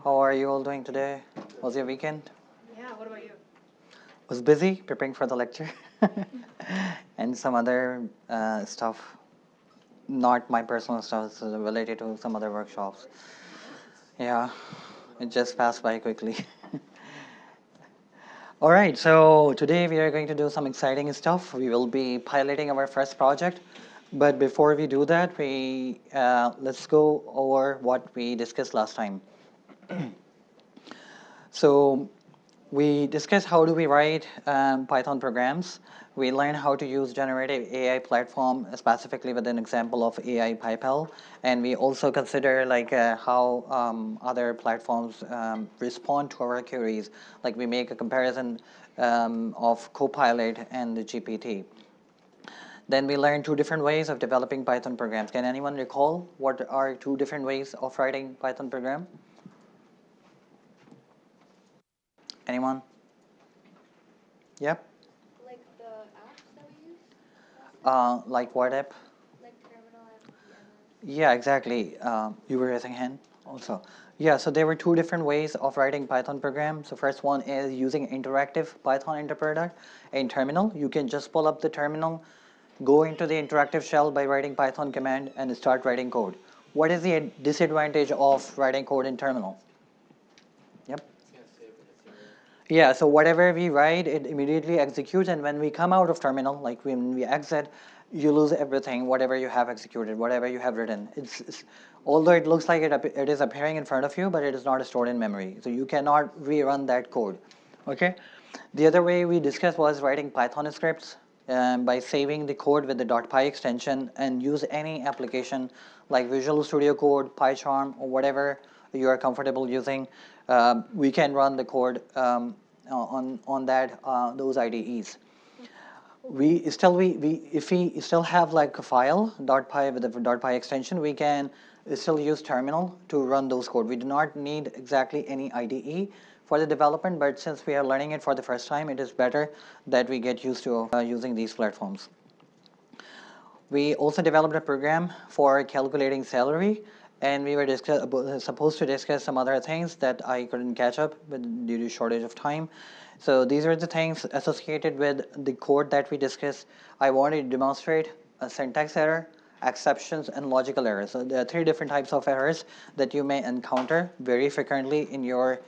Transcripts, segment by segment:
How are you all doing today? Was your weekend? Yeah, what about you? Was busy preparing for the lecture and some other stuff, not my personal stuff, it's related to some other workshops. Yeah, it just passed by quickly. All right, so today we are going to do some exciting stuff. We will be piloting our first project, but before we do that, let's go over what we discussed last time. So we discussed how do we write Python programs. We learned how to use generative AI platform, specifically with an example of AI PyPal, and we also consider like how other platforms respond to our queries. Like we make a comparison of Copilot and the GPT. Then we learned two different ways of developing Python programs. Can anyone recall what are two different ways of writing Python program? Anyone? Yep. Like the apps that we use? Like what app? Like Terminal and VMS? Yeah, exactly. You were raising hand also. Yeah, so there were two different ways of writing Python programs. So first one is using interactive Python interpreter in terminal. You can just pull up the terminal, go into the interactive shell by writing Python command and start writing code. What is the disadvantage of writing code in terminal? Yep. Yeah, so whatever we write, it immediately executes, and when we come out of terminal, like when we exit, you lose everything, whatever you have executed, whatever you have written. Although it looks like it is appearing in front of you, but it is not stored in memory. So you cannot rerun that code. Okay. The other way we discussed was writing Python scripts by saving the code with the .py extension and use any application like Visual Studio Code, PyCharm, or whatever you are comfortable using. We can run the code on those IDEs. If we still have like a file .py with a .py extension, we can still use terminal to run those code. We do not need exactly any IDE for the development, but since we are learning it for the first time, it is better that we get used to using these platforms. We also developed a program for calculating salary, and we were supposed to discuss some other things that I couldn't catch up with due to shortage of time. So these are the things associated with the code that we discussed. I wanted to demonstrate a syntax error, exceptions, and logical errors. So there are three different types of errors that you may encounter very frequently in your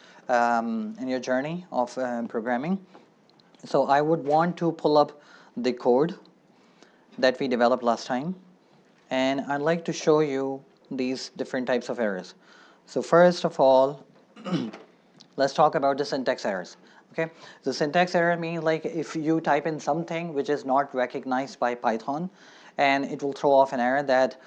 journey of programming. So I would want to pull up the code that we developed last time, and I'd like to show you these different types of errors. So first of all, let's talk about the syntax errors. Okay, the syntax error means like if you type in something which is not recognized by Python, and it will throw off an error that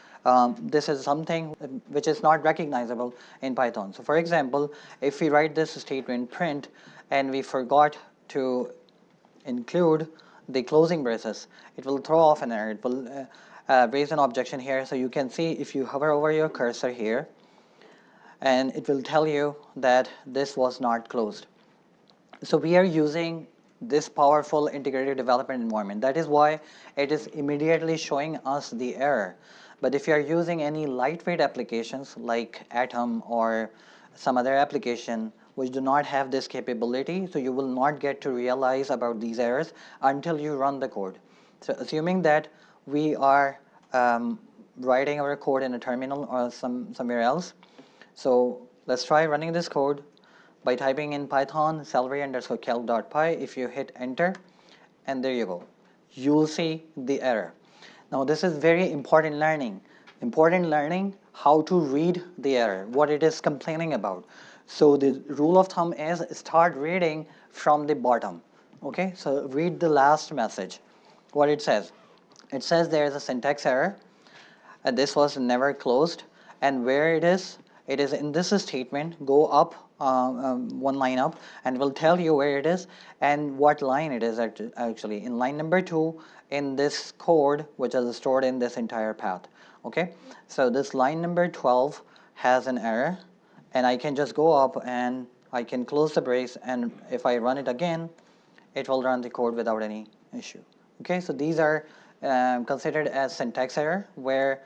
this is something which is not recognizable in Python. So for example, if we write this statement print and we forgot to include the closing braces, it will throw off an error. It will raise an objection here. So you can see if you hover over your cursor here, and it will tell you that this was not closed. So we are using this powerful integrated development environment. That is why it is immediately showing us the error. But if you are using any lightweight applications like Atom or some other application which do not have this capability, so you will not get to realize about these errors until you run the code. So assuming that we are writing our code in a terminal or somewhere else, so let's try running this code by typing in Python salary underscore calc.py. If you hit enter, and there you go, you will see the error. Now this is very important learning how to read the error, what it is complaining about. So the rule of thumb is start reading from the bottom. Okay, so read the last message, what it says. It says there is a syntax error, and this was never closed, and where it is in this statement. Go up one line up, and will tell you where it is and what line it is actually in line number 2 in this code which is stored in this entire path. Okay, so this line number 12 has an error, and I can just go up and I can close the brace, and if I run it again, it will run the code without any issue. Okay, so these are considered as syntax error, where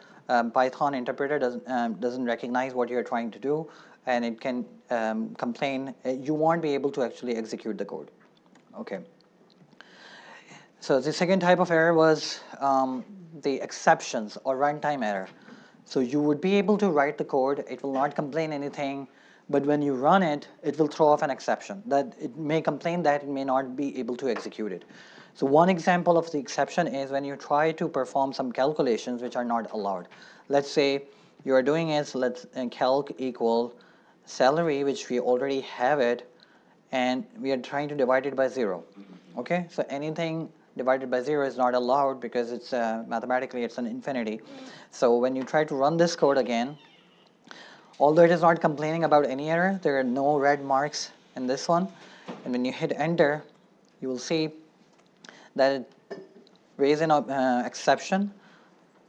Python interpreter doesn't recognize what you're trying to do, and it can complain. You won't be able to actually execute the code. Okay. So the second type of error was the exceptions or runtime error. So you would be able to write the code, it will not complain anything, but when you run it, it will throw off an exception that it may complain that it may not be able to execute it. So one example of the exception is when you try to perform some calculations which are not allowed. Let's say you are doing is let's calc equal salary, which we already have it, and we are trying to divide it by 0. Okay, so anything divided by 0 is not allowed because it's mathematically it's an infinity. So when you try to run this code again, although it is not complaining about any error, there are no red marks in this one, and when you hit enter, you will see that it raised an exception.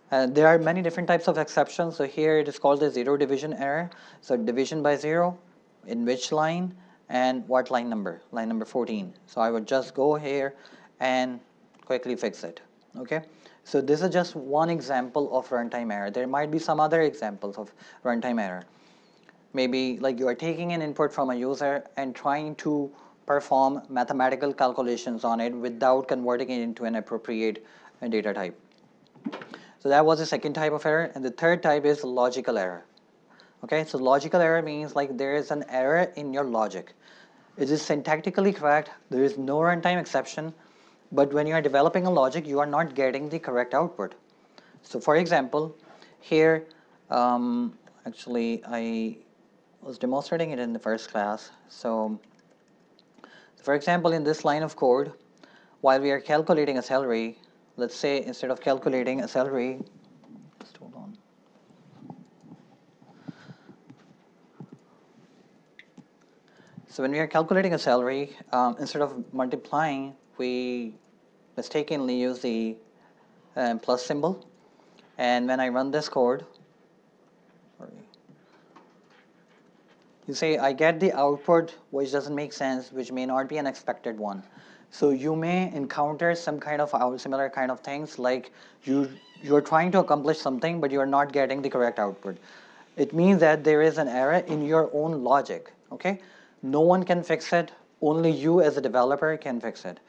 There are many different types of exceptions. So here it is called the zero division error. So division by 0, in which line, and what line number 14. So I would just go here and quickly fix it. Okay, so this is just one example of runtime error. There might be some other examples of runtime error. Maybe like you are taking an input from a user and trying to perform mathematical calculations on it without converting it into an appropriate data type. So that was the second type of error, and the third type is logical error. Okay, so logical error means like there is an error in your logic. It is syntactically correct, there is no runtime exception, but when you are developing a logic, you are not getting the correct output. So for example, here, actually I was demonstrating it in the first class. So for example, in this line of code, while we are calculating a salary, let's say instead of calculating a salary, just hold on. So when we are calculating a salary, instead of multiplying, we mistakenly use the plus symbol. And when I run this code, you say I get the output which doesn't make sense, which may not be an expected one. So you may encounter some kind of similar kind of things, like you're trying to accomplish something but you're not getting the correct output. It means that there is an error in your own logic. Okay, no one can fix it, only you as a developer can fix it.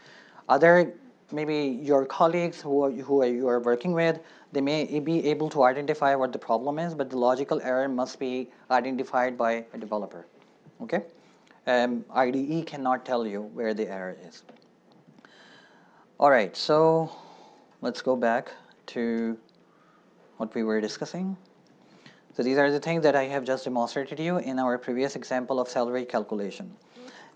Other, maybe your colleagues who you are working with, they may be able to identify what the problem is, but the logical error must be identified by a developer. Okay, IDE cannot tell you where the error is. All right, so let's go back to what we were discussing. So these are the things that I have just demonstrated to you in our previous example of salary calculation.